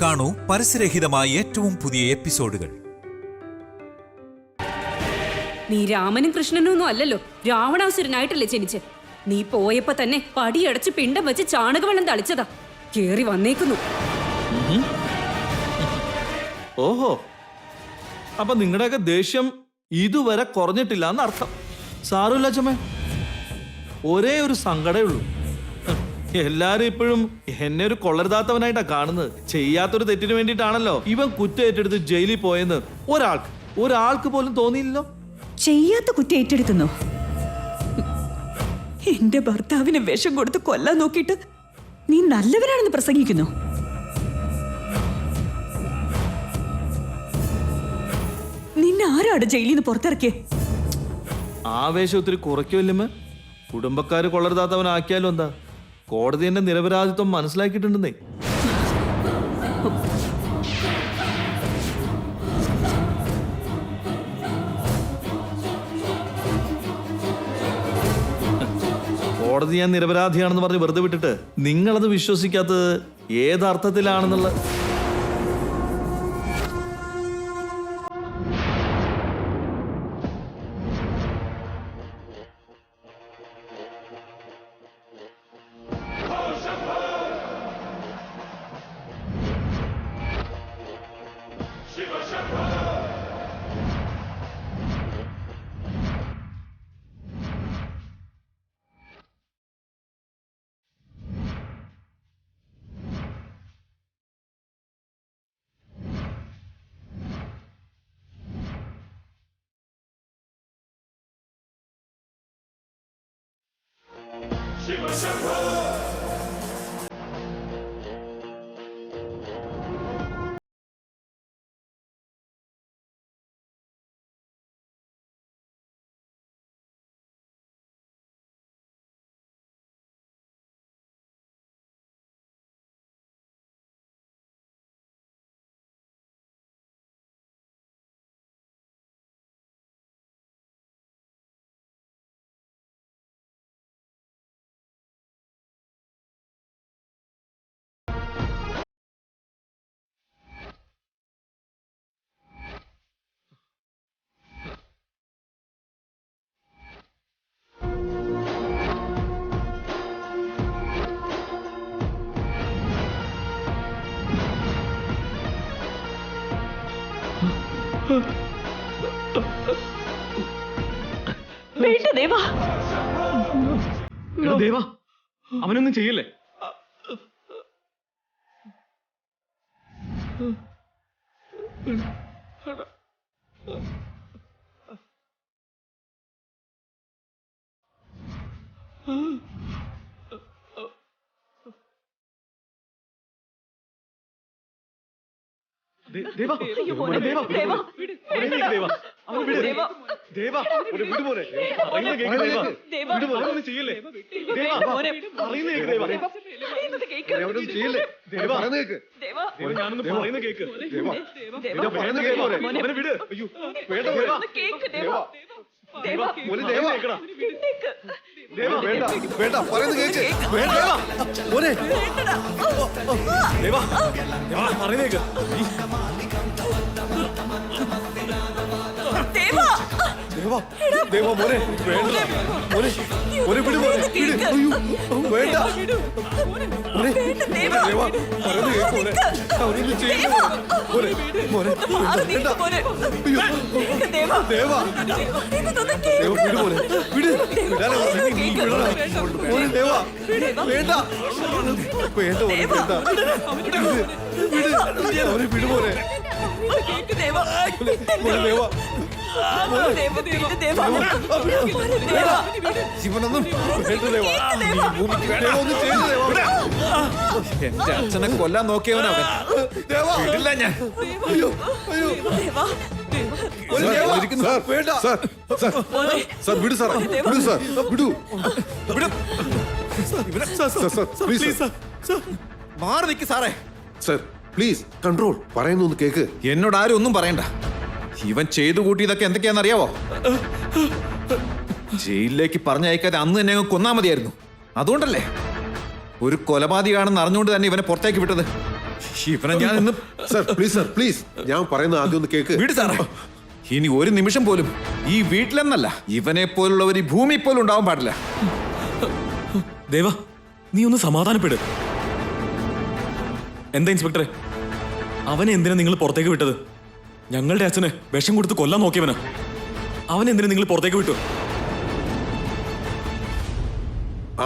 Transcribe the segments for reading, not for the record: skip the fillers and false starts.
കാണൂ പരസ്യരഹിതമായ ഏറ്റവും പുതിയ എപ്പിസോഡുകൾ. നീ രാമനും കൃഷ്ണനും ഒന്നും അല്ലല്ലോ, രാവണാസുരനായിട്ടല്ലേ ജനിച്ച്. നീ പോയപ്പോ തന്നെ പടിയടച്ച് പിണ്ടം വെച്ച് ചാണകവെള്ളം തളിച്ചതാ. കേറി വന്നേക്കുന്നു. ഓഹോ, അപ്പൊ നിങ്ങളുടെയൊക്കെ ദേഷ്യം ഇതുവരെ കുറഞ്ഞിട്ടില്ല എന്നർത്ഥം. സാരമില്ല അച്ഛമ്മേ, ഒരേ ഒരു സങ്കടേ ഉള്ളൂ. എല്ലാരും ഇപ്പോഴും എന്നെ ഒരു കൊള്ളരുതാത്തവനായിട്ടാ കാണുന്നത്. ചെയ്യാത്തൊരു തെറ്റിന് വേണ്ടിയിട്ടാണല്ലോ ഇവൻ കുറ്റം ഏറ്റെടുത്ത് ജയിലിൽ പോയെന്ന് ഒരാൾക്ക് പോലും തോന്നിയില്ലല്ലോ. ചെയ്യാത്ത കുറ്റം ഏറ്റെടുക്കുന്നോ? എന്റെ ഭർത്താവിനെ വിഷം കൊടുത്ത് കൊല്ലാൻ നോക്കിയിട്ട് നീ നല്ലവനാണെന്ന് പ്രസംഗിക്കുന്നു. നിന്നെ ആരാണ് ജയിലിൽ നിന്ന് പുറത്തിറക്കിയേ? ആവേശം ഒത്തിരി കുറയ്ക്കുമല്ലേ? കുടുംബക്കാര് കൊള്ളരുതാത്തവനാക്കിയാലും എന്താ, കോടതി എന്റെ നിരപരാധിത്വം മനസ്സിലാക്കിയിട്ടുണ്ടെന്നേ. കോടതി ഞാൻ നിരപരാധിയാണെന്ന് പറഞ്ഞ് വെറുതെ വിട്ടിട്ട് നിങ്ങളത് വിശ്വസിക്കാത്തത് ഏതർത്ഥത്തിലാണെന്നുള്ള വേണ്ട ദേവാ, ദേവാ, അവനൊന്നും ചെയ്യല്ലേ. ദേവാ, ദേവാ, ദേവാ, ചെയ്യല്ലേ. ഞാനൊന്ന് പറയുന്ന കേക്ക്. അവനെ വിട്. അയ്യോ എന്റെ അച്ഛനെ കൊല്ലാൻ നോക്കിയവനവൻ. വിടില്ല ഞാൻ. മാറി നിൽക്ക് സാറേ. സർ പ്ലീസ് കൺട്രോൾ, പറയുന്നൊന്ന് കേക്ക്. എന്നോട് ആരും ഒന്നും പറയണ്ട. ഇവൻ ചെയ്തു കൂട്ടിയതൊക്കെ എന്തൊക്കെയാണെന്നറിയാവോ? ജയിലിലേക്ക് പറഞ്ഞയക്കാതെ അന്ന് തന്നെ അങ്ങ് കൊന്നാ മതിയായിരുന്നു. അതുകൊണ്ടല്ലേ ഒരു കൊലപാതകമാണെന്ന് അറിഞ്ഞുകൊണ്ട് തന്നെ ഇവനെ പുറത്തേക്ക് വിട്ടത്. ഇവനെ ഞാൻ ഇന്ന് സർ പ്ലീസ് ഞാൻ പറയുന്ന ആദ്യം ഒന്ന് കേക്ക്. വീട് സാറേ, ഇനി ഒരു നിമിഷം പോലും ഈ വീട്ടിലെന്നല്ല ഇവനെ പോലുള്ളവർ ഈ ഭൂമി പോലും ഉണ്ടാവാൻ പാടില്ല. ദേവ, നീ ഒന്ന് സമാധാനപ്പെട്. എന്താ ഇൻസ്പെക്ടറെ, അവനെ എന്തിനാ നിങ്ങൾ പുറത്തേക്ക് വിട്ടത്? ഞങ്ങളുടെ അച്ഛനെ വിഷം കൊടുത്ത് കൊല്ലാൻ നോക്കിയവനാ. അവനെന്തിനാ നിങ്ങൾ പുറത്തേക്ക് വിട്ടു?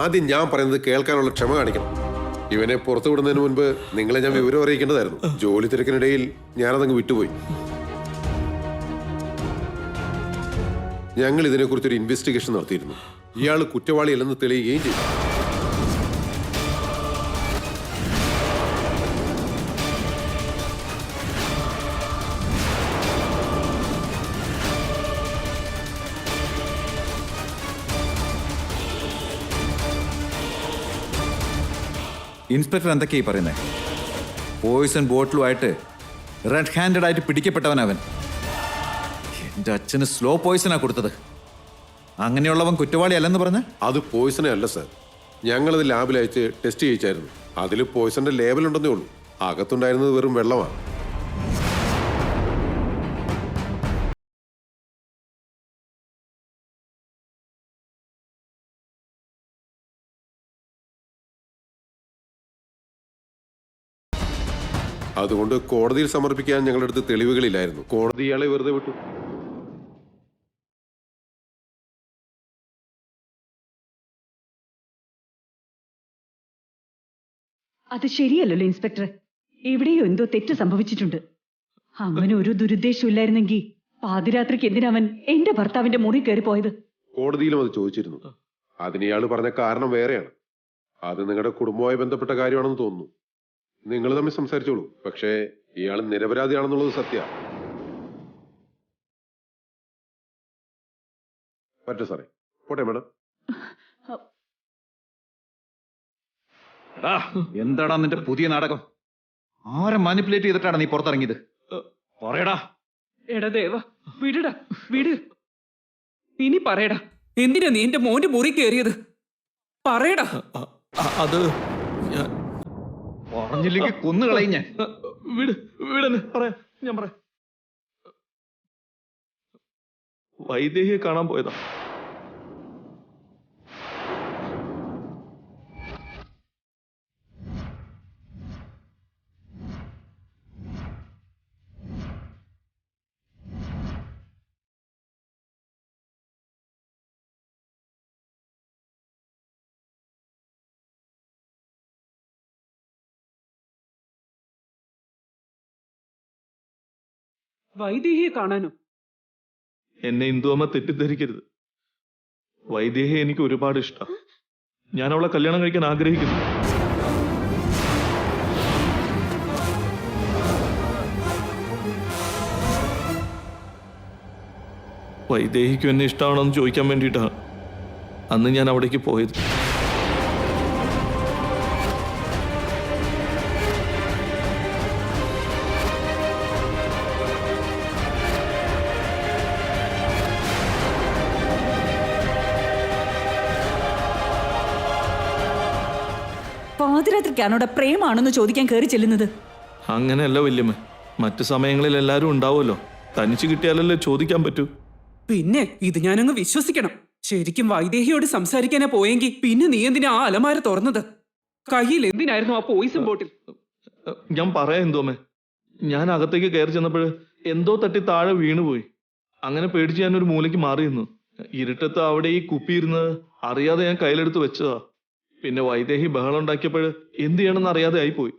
ആദ്യം ഞാൻ പറയുന്നത് കേൾക്കാനുള്ള ക്ഷമ കാണിക്കണം. ഇവനെ പുറത്തു വിടുന്നതിന് മുൻപ് നിങ്ങളെ ഞാൻ വിവരം അറിയിക്കേണ്ടതായിരുന്നു. ജോലി തിരക്കിനിടയിൽ ഞാനതങ്ങ് വിട്ടുപോയി. ഞങ്ങൾ ഇതിനെക്കുറിച്ചൊരു ഇൻവെസ്റ്റിഗേഷൻ നടത്തിയിരുന്നു. ഇയാൾ കുറ്റവാളിയല്ലെന്ന് തെളിയുകയും ചെയ്തു. ഇൻസ്പെക്ടർ എന്തൊക്കെയായി പറയുന്നത്? പോയിസൺ ബോട്ടിലുമായിട്ട് റെഡ് ഹാൻഡഡ് ആയിട്ട് പിടിക്കപ്പെട്ടവനവൻ. എൻ്റെ അച്ഛന് സ്ലോ പോയിസണാ കൊടുത്തത്. അങ്ങനെയുള്ളവൻ കുറ്റവാളി അല്ലെന്ന് പറഞ്ഞ? അത് പോയിസണേ അല്ല സർ. ഞങ്ങളത് ലാബിൽ അയച്ച് ടെസ്റ്റ് ചെയ്യിച്ചായിരുന്നു. അതിൽ പോയിസന്റെ ലേബൽ ഉണ്ടെന്നേ ഉള്ളൂ. അകത്തുണ്ടായിരുന്നത് വെറും വെള്ളമാണ്. അതുകൊണ്ട് കോടതിയിൽ സമർപ്പിക്കാൻ ഞങ്ങളുടെ അടുത്ത് തെളിവുകളില്ലായിരുന്നു. കോടതി ഇയാളെ വെറുതെ വിട്ടു. അത് ശരിയല്ലല്ലോ ഇൻസ്പെക്ടർ. എവിടെയോ എന്തോ തെറ്റ് സംഭവിച്ചിട്ടുണ്ട്. അങ്ങനെ ഒരു ദുരുദ്ദേശം ഇല്ലായിരുന്നെങ്കിൽ പാതിരാത്രിക്ക് എന്തിനവൻ എന്റെ ഭർത്താവിന്റെ മുറി കയറി പോയത്? കോടതിയിലും അത് ചോദിച്ചിരുന്നു. അതിന് ഇയാൾ പറഞ്ഞ കാരണം വേറെയാണ്. അത് നിങ്ങളുടെ കുടുംബവുമായി ബന്ധപ്പെട്ട കാര്യമാണെന്ന് തോന്നുന്നു. നിങ്ങൾ തമ്മിൽ സംസാരിച്ചോളൂ. പക്ഷേ ഇയാൾ നിരപരാധിയാണെന്നുള്ളത് സത്യ. പറ്റു സാറേ. പോട്ടെ മാഡം. എന്താടാ നിന്റെ പുതിയ നാടകം? ആരെ മാനിപ്പുലേറ്റ് ചെയ്തിട്ടാണ് നീ പുറത്തിറങ്ങിയത്? പറയടാ. എടാ ദേവ, വിടടാ, വിട്. ഇനി പറയടാ, എന്തിനാ നീ എന്റെ മോന്റെ മുറി കയറിയത്? പറയടാ. അത് ഞാൻ പറഞ്ഞില്ലെങ്കിൽ കൊന്നുകളയും ഞാൻ. വീടെന്ന് പറയാം. ഞാൻ പറയാം. വൈദേഹിയെ കാണാൻ പോയതാ. വൈദേഹിയെ കാണാനോ? എന്നെ ഇന്ദുഅമ്മ തെറ്റിദ്ധരിക്കരുത്. വൈദേഹിയെ എനിക്ക് ഒരുപാട് ഇഷ്ടം. ഞാൻ അവളെ കല്യാണം കഴിക്കാൻ ആഗ്രഹിക്കുന്നു. വൈദേഹിക്കും എന്നെ ഇഷ്ടമാണെന്ന് ചോദിക്കാൻ വേണ്ടിയിട്ടാണ് അന്ന് ഞാൻ അവിടേക്ക് പോയത്. പാതിരാത്രിക്കാണോടെ പ്രേമാണെന്ന് ചോദിക്കാൻ കയറി ചെല്ലുന്നത്? അങ്ങനെയല്ല വല്യമ്മ. മറ്റു സമയങ്ങളിൽ എല്ലാവരും ഉണ്ടാവുമല്ലോ. തനിച്ച് കിട്ടിയാലല്ലേ ചോദിക്കാൻ പറ്റൂ. പിന്നെ ഇത് ഞാനങ്ങ് വിശ്വസിക്കണം. ശരിക്കും വൈദേഹിയോട് സംസാരിക്കാനാ പോയെങ്കിൽ പിന്നെ നീ എന്തിനാ ആ അലമാര തുറന്നത്? കയ്യിൽ എന്തിനായിരുന്നു ആ പോയിസൺ ബോട്ടിൽ? ഞാൻ പറയാം എന്തോമേ. ഞാൻ അകത്തേക്ക് കയറി ചെന്നപ്പോൾ എന്തോ തട്ടി താഴെ വീണുപോയി. അങ്ങനെ പേടിച്ച് ഞാനൊരു മൂലയ്ക്ക് മാറി നിന്നു. ഇരുട്ടത്ത് അവിടെ ഈ കുപ്പി ഇരുന്ന് അറിയാതെ ഞാൻ കയ്യിലെടുത്ത് വെച്ചതാ. പിന്നെ വൈദേഹി ബഹളം ഉണ്ടാക്കിയപ്പോൾ എന്ത് ചെയ്യണമെന്ന് അറിയാതെ ആയിപ്പോയി.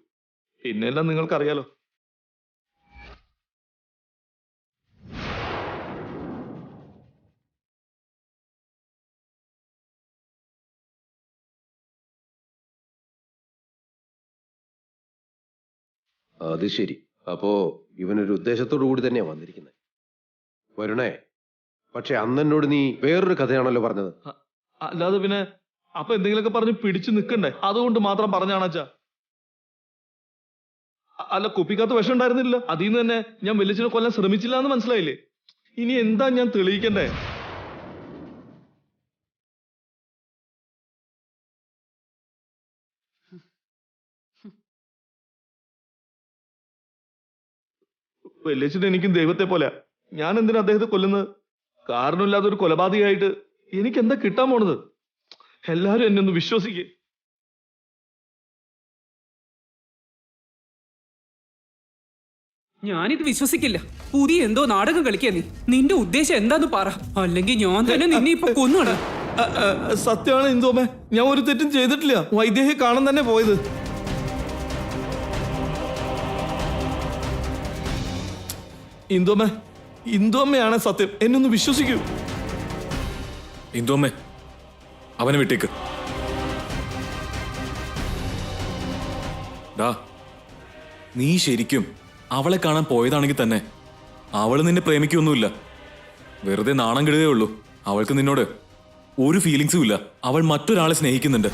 പിന്നെ എല്ലാം നിങ്ങൾക്കറിയാലോ. അത് ശരി. അപ്പോ ഇവനൊരു ഉദ്ദേശത്തോടു കൂടി തന്നെയാ വന്നിരിക്കുന്നത്. വരുണേ, പക്ഷെ അന്നെന്നോട് നീ വേറൊരു കഥയാണല്ലോ പറഞ്ഞത്. അല്ലാതെ പിന്നെ അപ്പൊ എന്തെങ്കിലുമൊക്കെ പറഞ്ഞ് പിടിച്ചു നിൽക്കണ്ടേ? അതുകൊണ്ട് മാത്രം പറഞ്ഞാണച്ചാ. അല്ല, കുപ്പിക്കകത്ത് വിഷം ഉണ്ടായിരുന്നില്ല. അതിൽ നിന്ന് തന്നെ ഞാൻ വലിയച്ഛനെ കൊല്ലാൻ ശ്രമിച്ചില്ല എന്ന് മനസ്സിലായില്ലേ? ഇനി എന്താ ഞാൻ തെളിയിക്കണ്ടേ? വല്യച്ഛൻ എനിക്കും ദൈവത്തെ പോലെ. ഞാൻ എന്തിനാ അദ്ദേഹത്തെ കൊല്ലുന്നത്? കാരണമില്ലാതെ ഒരു കൊലപാതകമായിട്ട് എനിക്ക് എന്താ കിട്ടാൻ പോണത്? എല്ലാരും എന്നെ ഒന്ന് വിശ്വസിക്കേ. ഞാനിത് വിശ്വസിക്കില്ല. പുതിയ എന്തോ നാടകം കളിക്കാ നീ. നിന്റെ ഉദ്ദേശം എന്താന്ന് പറ, അല്ലെങ്കിൽ ഞാൻ തന്നെ നിന്നെ ഇപ്പൊ കൊന്നാണ്. സത്യമാണ് ഇന്ദുമ്മേ, ഞാൻ ഒരു തെറ്റും ചെയ്തിട്ടില്ല. വൈദേഹി കാണാൻ തന്നെ പോയത്. ഇന്ദുമ്മയാണ് സത്യം. എന്നെ ഒന്ന് വിശ്വസിക്കൂ. ഇന്ദുമ്മേ, അവനെ വിട്ടേക്ക്. ഡാ, നീ ശരിക്കും അവളെ കാണാൻ പോയതാണെങ്കിൽ തന്നെ അവള് നിന്നെ പ്രേമിക്കൊന്നുമില്ല. വെറുതെ നാണം കെടുകയേ ഉള്ളൂ. അവൾക്ക് നിന്നോട് ഒരു ഫീലിങ്സും ഇല്ല. അവൾ മറ്റൊരാളെ സ്നേഹിക്കുന്നുണ്ട്.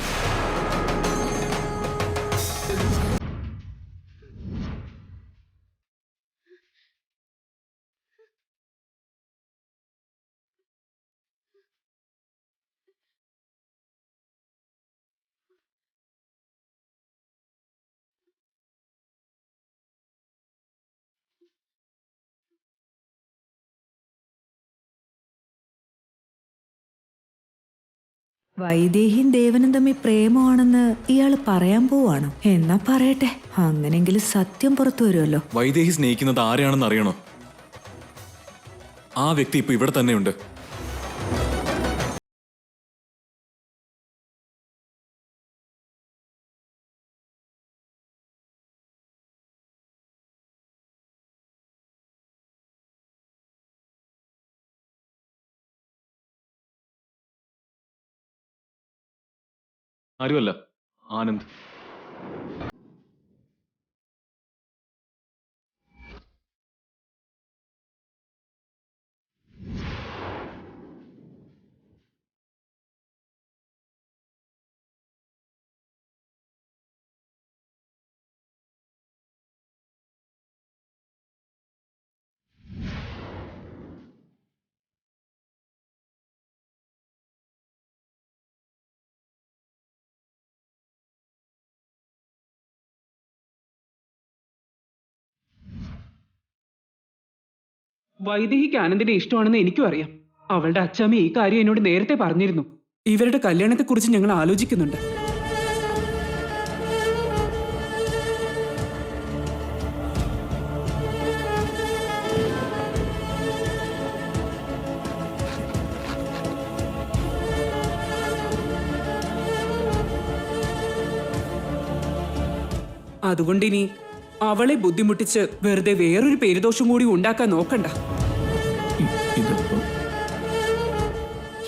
വൈദേഹിയും ദേവനും തമ്മിൽ പ്രേമമാണെന്ന് ഇയാള് പറയാൻ പോവാണോ? എന്നാ പറയട്ടെ, അങ്ങനെങ്കിലും സത്യം പുറത്തു വരുമല്ലോ. വൈദേഹി സ്നേഹിക്കുന്നത് ആരെയാണെന്ന് അറിയണോ? ആ വ്യക്തി ഇപ്പൊ ഇവിടെ തന്നെയുണ്ട്. ആരുമല്ല, ആനന്ദ്. വൈദേഹിക്ക് ആനന്ദിനെ ഇഷ്ടമാണെന്ന് എനിക്കും അറിയാം. അവളുടെ അച്ഛമ്മ ഈ കാര്യം എന്നോട് നേരത്തെ പറഞ്ഞിരുന്നു. ഇവരുടെ കല്യാണത്തെക്കുറിച്ച് ഞങ്ങൾ ആലോചിക്കുന്നുണ്ട്. അതുകൊണ്ടിനി അവളെ ബുദ്ധിമുട്ടിച്ച് വെറുതെ വേറൊരു പേരുദോഷം കൂടി ഉണ്ടാക്കാൻ നോക്കണ്ട.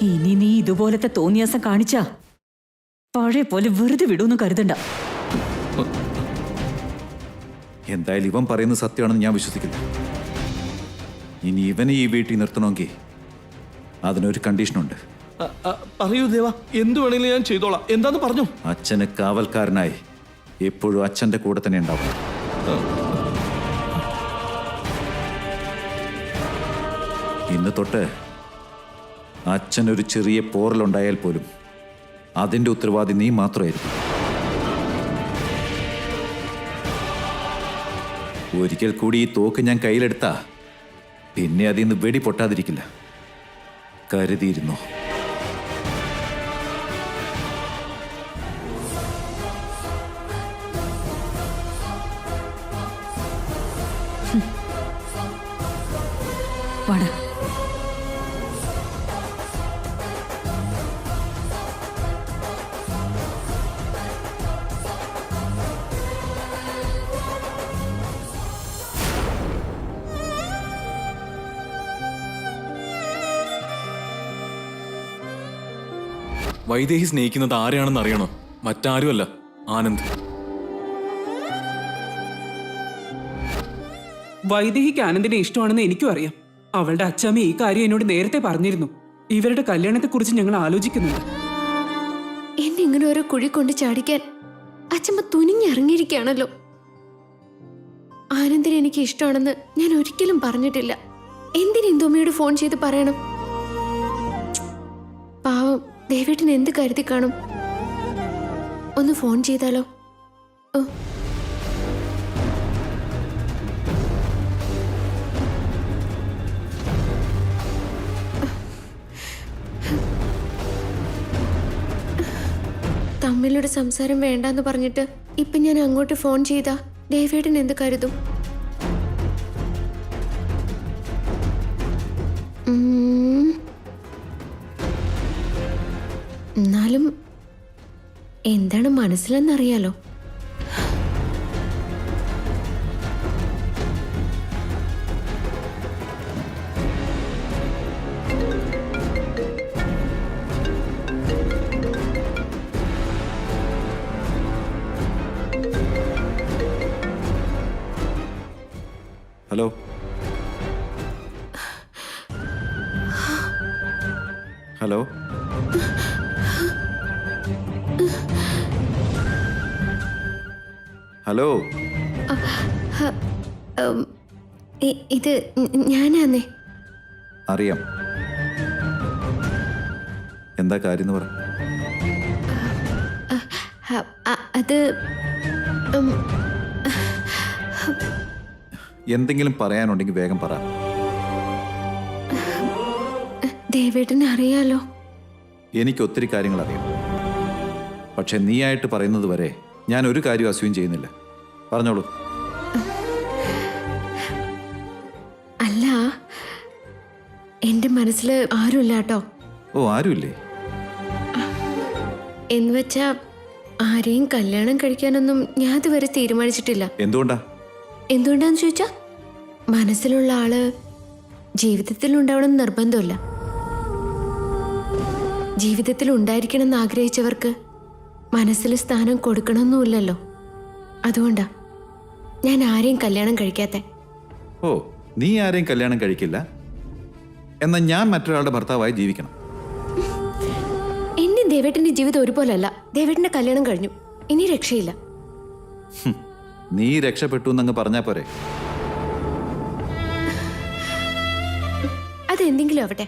ഇനി നീ ഇതുപോലത്തെ തോന്നിയാസം കാണിച്ചാ പഴയ പോലെ വെറുതെ വിടൂന്ന് കരുതണ്ട. എന്തായാലും ഇവൻ പറയുന്നത് സത്യമാണെന്ന് ഞാൻ വിശ്വസിക്കില്ല. ഇനി ഇവനെ ഈ വീട്ടിൽ നിർത്തണമെങ്കിൽ അതിനൊരു കണ്ടീഷനുണ്ട്. പറയൂ ദേവ, എന്തു വേണമെങ്കിലും ഞാൻ ചെയ്തോളാം. എന്താന്ന് പറഞ്ഞു. അച്ഛന് കാവൽക്കാരനായി എപ്പോഴും അച്ഛന്റെ കൂടെ തന്നെ ഉണ്ടാവും. ഇന്ന് തൊട്ട് അച്ഛനൊരു ചെറിയ പോറലുണ്ടായാൽ പോലും അതിന്റെ ഉത്തരവാദി നീ മാത്രമായിരിക്കും. ഒരിക്കൽ കൂടി ഈ തോക്ക് ഞാൻ കയ്യിലെടുത്താ പിന്നെ അതിൽ നിന്ന് വെടി പൊട്ടാതിരിക്കില്ല. കരുതിയിരുന്നോ? വാടാ. വൈദേഹി സ്നേഹിക്കുന്നത് ആരെയാണെന്ന് അറിയണോ? മറ്റാരുമല്ല, ആനന്ദ്. വൈദേഹിക്ക് ആനന്ദിനെ ഇഷ്ടമാണെന്ന് എനിക്കും അറിയാം. അവളുടെ അച്ഛമ്മ ഈ കാര്യം എന്നോട് നേരത്തെ പറഞ്ഞിരുന്നു. ഇവരുടെ കല്യാണത്തെക്കുറിച്ച് ഞങ്ങൾ ആലോചിക്കുന്നുണ്ട്. എന്നെ ഇങ്ങനെ ഓരോ കുഴി കൊണ്ട് ചാടിക്കാൻ അച്ഛമ്മ തുനിഞ്ഞിറങ്ങിയിരിക്കുകയാണല്ലോ. ആനന്ദിനെ എനിക്ക് ഇഷ്ടമാണെന്ന് ഞാൻ ഒരിക്കലും പറഞ്ഞിട്ടില്ല. എന്തിന് ഇന്ദുമ്മയോട് ഫോൺ ചെയ്ത് പറയണം? പാവം ദേവേട്ടന് എന്ത് കരുതി കാണും? ഒന്ന് ഫോൺ ചെയ്താലോ? ഓ തമ്മിലൊരു സംസാരം വേണ്ടാന്ന് പറഞ്ഞിട്ട് ഇപ്പൊ ഞാൻ അങ്ങോട്ട് ഫോൺ ചെയ്താ ദേവേട്ടൻ എന്ത് കരുതും? എന്നാലും എന്താണ് മനസ്സിലെന്നറിയാലോ. Hello, hello, hello. ഇത് ഞാനാന്നേ. അറിയാം. എന്താ കാര്യം എന്ന് പറ. അത് എന്തെങ്കിലും പറയാനുണ്ടെങ്കിൽ വേഗം പറ. ദേവേട്ടനെ അറിയാലോ. എനിക്ക് ഒത്തിരി കാര്യങ്ങൾ അറിയാം. പക്ഷെ നീയായിട്ട് പറയുന്നത് വരെ ഞാൻ ഒരു കാര്യം അസ്യൂം ചെയ്യുന്നില്ല. പറഞ്ഞോളൂ. അല്ല, എന്റെ മനസ്സിൽ ആരുമില്ല കേട്ടോ. ഓ, ആരുമില്ലേ? എന്ന് വെച്ചാ ആരെയും കല്യാണം കഴിക്കാനൊന്നും ഞാൻ ഇതുവരെ തീരുമാനിച്ചിട്ടില്ല. എന്തുകൊണ്ടാ? എന്തുകൊണ്ടാന്ന് ചോദിച്ചാ മനസ്സിലുള്ള ആള് ജീവിതത്തിൽ ഉണ്ടാവണം നിർബന്ധമില്ല. ജീവിതത്തിൽ ഉണ്ടായിരിക്കണം എന്ന് ആഗ്രഹിച്ചവർക്ക് മനസ്സിൽ സ്ഥാനം കൊടുക്കണമെന്നുമില്ലല്ലോ. അതുകൊണ്ടാ ഞാൻ ആരെയും കല്യാണം കഴിക്കാത്ത. ഓ, നീ ആരെയും കല്യാണം കഴിക്കില്ല, എന്നാൽ ഞാൻ മറ്റൊരാളുടെ ഭർത്താവായി ജീവിക്കണം. എന്റെ ദേവേട്ടന്റെ ജീവിതം ഒരുപോലല്ല. ദേവേട്ടന്റെ കല്യാണം കഴിഞ്ഞു, ഇനി രക്ഷയില്ല. നീ രക്ഷപ്പെട്ടു എന്നങ്ങ് പറഞ്ഞാ പോരെ? അതെന്തെങ്കിലും ആവട്ടെ,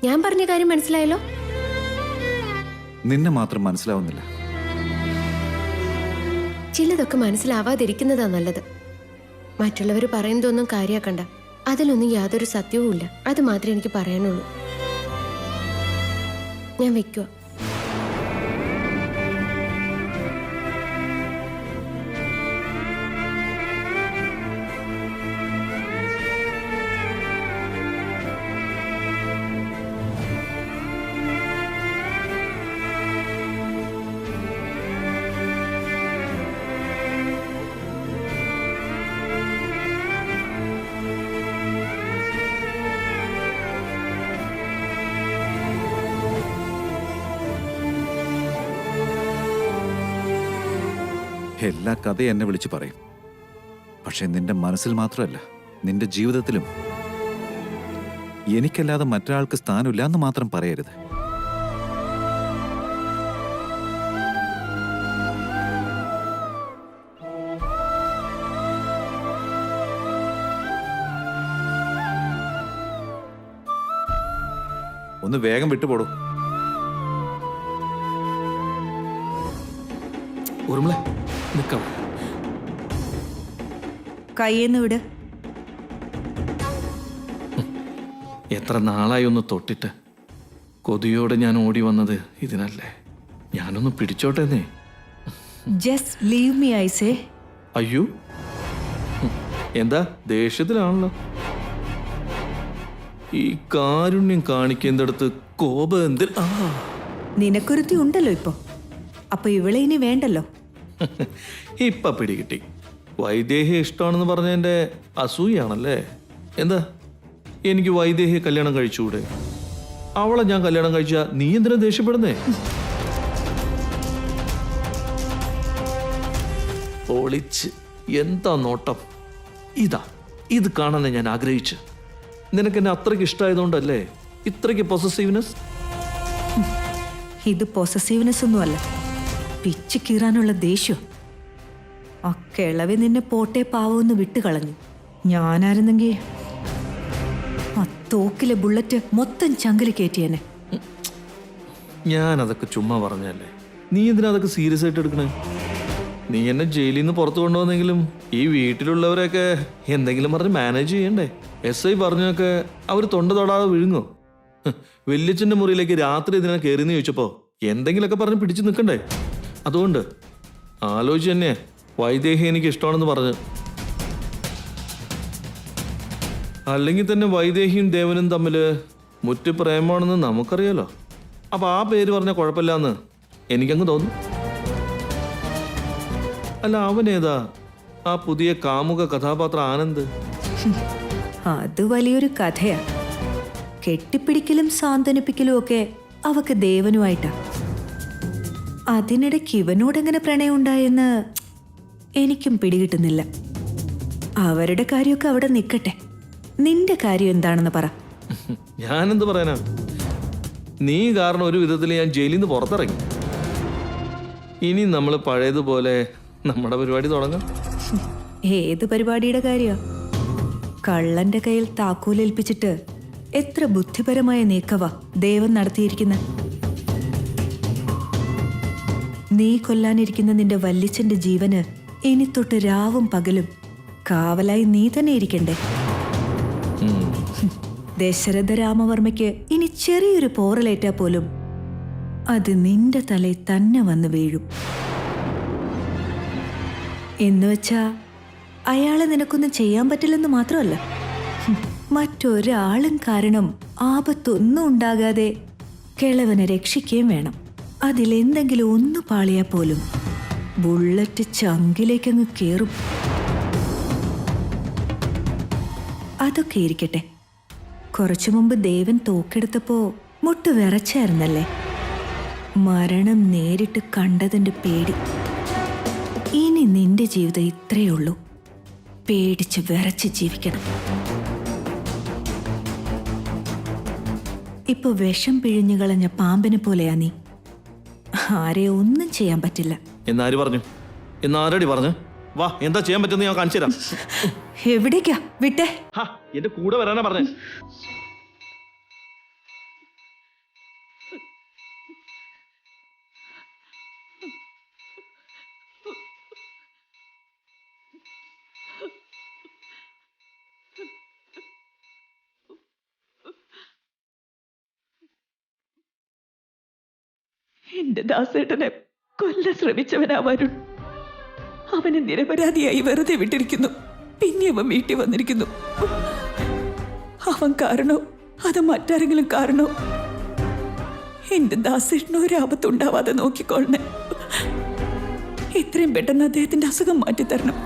ഞാൻ പറഞ്ഞ കാര്യം മനസ്സിലായല്ലോ. നിന്നെ മാത്രം മനസ്സിലാവുന്നില്ല. ചിലതൊക്കെ മനസ്സിലാവാതിരിക്കുന്നതാ നല്ലത്. മറ്റുള്ളവർ പറയുന്നതൊന്നും കാര്യാക്കണ്ട. അതിലൊന്നും യാതൊരു സത്യവുമില്ല. അത് മാത്രമേ എനിക്ക് പറയാനുള്ളൂ. ഞാൻ വെക്കുക. എല്ലാ കഥയും എന്നെ വിളിച്ച് പറയും. പക്ഷെ നിന്റെ മനസ്സിൽ മാത്രമല്ല, നിന്റെ ജീവിതത്തിലും എനിക്കല്ലാതെ മറ്റൊരാൾക്ക് സ്ഥാനമില്ല എന്ന് മാത്രം പറയരുത്. ഒന്ന് വേഗം വിട്ടുപോടൂ. ഊർമിള, നിക്കാം. കയ്യെന്ന് വിട്. എത്ര നാളായി ഒന്ന് തൊട്ടിട്ട്. കൊതിയോടെ ഞാൻ ഓടി വന്നത് ഇതിനല്ലേ. ഞാനൊന്ന് പിടിച്ചോട്ടെന്നേ. Just leave me I say. അയ്യോ, എന്താ ദേഷ്യത്തിലാണല്ലോ. ഈ കാരുണ്യം കാണിക്കേണ്ടടുത്ത് കോപം എന്തിൽ? നിനക്കൊരുത്തി ഉണ്ടല്ലോ ഇപ്പൊ, അപ്പൊ ഇവളെ ഇനി വേണ്ടല്ലോ. ഇപ്പൊ പിടികിട്ടി. വൈദേഹിയെ ഇഷ്ടമാണെന്ന് പറഞ്ഞതിന്റെ അസൂയാണല്ലേ? എന്താ, എനിക്ക് വൈദേഹിയെ കല്യാണം കഴിച്ചുകൂടെ? അവളെ ഞാൻ കല്യാണം കഴിച്ചാ നീ എന്തിനാ ദേഷ്യപ്പെടുന്നേ? ഒളിച്ച് എന്താ നോട്ടം? ഇത് കാണാനേ ഞാൻ ആഗ്രഹിച്ചു. നിനക്ക് എന്നെ അത്രയ്ക്ക് ഇഷ്ടമായതുകൊണ്ടല്ലേ ഇത്രയ്ക്ക് പൊസസീവ്നെസ്? ഇത് പൊസസീവ്നെസ് ഒന്നുമല്ല, പിച്ചു കീറാനുള്ള ദേഷ്യം. ആ കിളവി നിന്നെ പോട്ടെ പാവമെന്ന് വിട്ടുകളഞ്ഞു. ഞാനായിരുന്നെങ്കിൽ ആ തോക്കിലെ ബുള്ളറ്റ് മൊത്തം ചങ്കില് കയറ്റിയേനെ. ഞാനതൊക്കെ ചുമ്മാ പറഞ്ഞല്ലേ. നീ എന്തിനാ അതൊക്കെ സീരിയസ് ആയിട്ട് എടുക്കണേ? നീ എന്നെ ജയിലിൽ നിന്ന് പുറത്തു കൊണ്ടുവന്നെങ്കിലും ഈ വീട്ടിലുള്ളവരെയൊക്കെ എന്തെങ്കിലും പറഞ്ഞ് മാനേജ് ചെയ്യണ്ടേ? SI പറഞ്ഞൊക്കെ അവർ തൊണ്ട തൊടാതെ വിഴുങ്ങോ? വല്യച്ഛൻ്റെ മുറിയിലേക്ക് രാത്രി ഇതിനെ കയറിയെന്ന് ചോദിച്ചപ്പോ എന്തെങ്കിലുമൊക്കെ പറഞ്ഞ് പിടിച്ചു നിൽക്കണ്ടേ? അതുകൊണ്ട് ആലോചിച്ച് തന്നെ വൈദേഹി എനിക്ക് ഇഷ്ടമാണെന്ന് പറഞ്ഞു. അല്ലെങ്കിൽ തന്നെ വൈദേഹിയും ദേവനും തമ്മിൽ മുറ്റ് പ്രേമമാണെന്ന് നമുക്കറിയാലോ. അപ്പൊ ആ പേര് പറഞ്ഞ കുഴപ്പമില്ലാന്ന് എനിക്കങ്ങ് തോന്നുന്നു. അല്ല, അവനേതാ ആ പുതിയ കാമുക കഥാപാത്രം ആനന്ദ്? അത് വലിയൊരു കഥയാ. കെട്ടിപ്പിടിക്കലും സാന്ത്വനിപ്പിക്കലും ഒക്കെ അവക്ക് ദേവനുമായിട്ടാ. അതിനിടയ്ക്ക് ഇവനോടെങ്ങനെ പ്രണയം ഉണ്ടായെന്ന് എനിക്കും പിടികിട്ടുന്നില്ല. അവരുടെ കാര്യമൊക്കെ അവിടെ നിൽക്കട്ടെ. നിന്റെ കാര്യം എന്താണെന്ന് പറ. ഞാനെന്ത് പറയാനാ? നീ കാരണം ഒരു വിധത്തിൽ ഞാൻ ജയിലിൽ നിന്ന് പുറത്തിറങ്ങി. ഇനി നമ്മൾ പഴയതുപോലെ നമ്മുടെ പരിപാടി തുടങ്ങാം. ഏത് പരിപാടിയുടെ കാര്യ? കള്ളന്റെ കയ്യിൽ താക്കോലേൽപ്പിച്ചിട്ട് എത്ര ബുദ്ധിപരമായ നീക്കവാ ദേവൻ നടത്തിയിരിക്കുന്ന. നീ കൊല്ലാനിരിക്കുന്ന നിന്റെ വല്ലിച്ചന്റെ ജീവന് ഇനി തൊട്ട് രാവും പകലും കാവലായി നീ തന്നെ ഇരിക്കണ്ടേ? ദശരഥ രാമവർമ്മയ്ക്ക് ഇനി ചെറിയൊരു പോറലേറ്റാ പോലും അത് നിന്റെ തലയിൽ തന്നെ വന്ന് വീഴും. എന്നുവെച്ചാ അയാളെ നിനക്കൊന്നും ചെയ്യാൻ പറ്റില്ലെന്ന് മാത്രമല്ല, മറ്റൊരാളും കാരണം ആപത്തൊന്നും ഉണ്ടാകാതെ കിളവനെ രക്ഷിക്കുകയും വേണം. അതിലെന്തെങ്കിലും ഒന്ന് പാളിയാ പോലും ബുള്ളറ്റ് ചങ്കിലേക്കങ്ങ് കേറും. അതൊക്കെ ഇരിക്കട്ടെ. കുറച്ചു മുമ്പ് ദേവൻ തോക്കെടുത്തപ്പോ മുട്ട് വിറച്ചായിരുന്നല്ലേ? മരണം നേരിട്ട് കണ്ടതിന്റെ പേടി. ഇനി നിന്റെ ജീവിതം ഇത്രയേ ഉള്ളൂ. പേടിച്ച് വിറച്ച് ജീവിക്കണം. ഇപ്പൊ വിഷം പിഴിഞ്ഞു കളഞ്ഞ പാമ്പിനെ പോലെയാ നീ. ആരെ ഒന്നും ചെയ്യാൻ പറ്റില്ല. എന്നാര് പറഞ്ഞു? എന്നാരടി പറഞ്ഞു? വാ, എന്താ ചെയ്യാൻ പറ്റുന്ന ഞാൻ കാണിച്ചു തരാം. എവിടേക്കാ? വിട്ടേ. എന്റെ കൂടെ വരാനാ പറഞ്ഞേ. എന്റെ ദാസേട്ടനെ കൊല്ലാൻ ശ്രമിച്ചവനാ വരുൺ. അവനെ നിരപരാധിയായി വെറുതെ വിട്ടിരിക്കുന്നു. പിന്നെ അവൻ വീട്ടിൽ വന്നിരിക്കുന്നു. അവൻ കാരണോ അത് മറ്റാരെങ്കിലും കാരണോ? എന്റെ ദാസേട്ടന് ഒരു ആപത്തുണ്ടാവാതെ നോക്കിക്കൊള്ളണേ. എത്രയും പെട്ടെന്ന് അദ്ദേഹത്തിന്റെ അസുഖം മാറ്റിത്തരണം.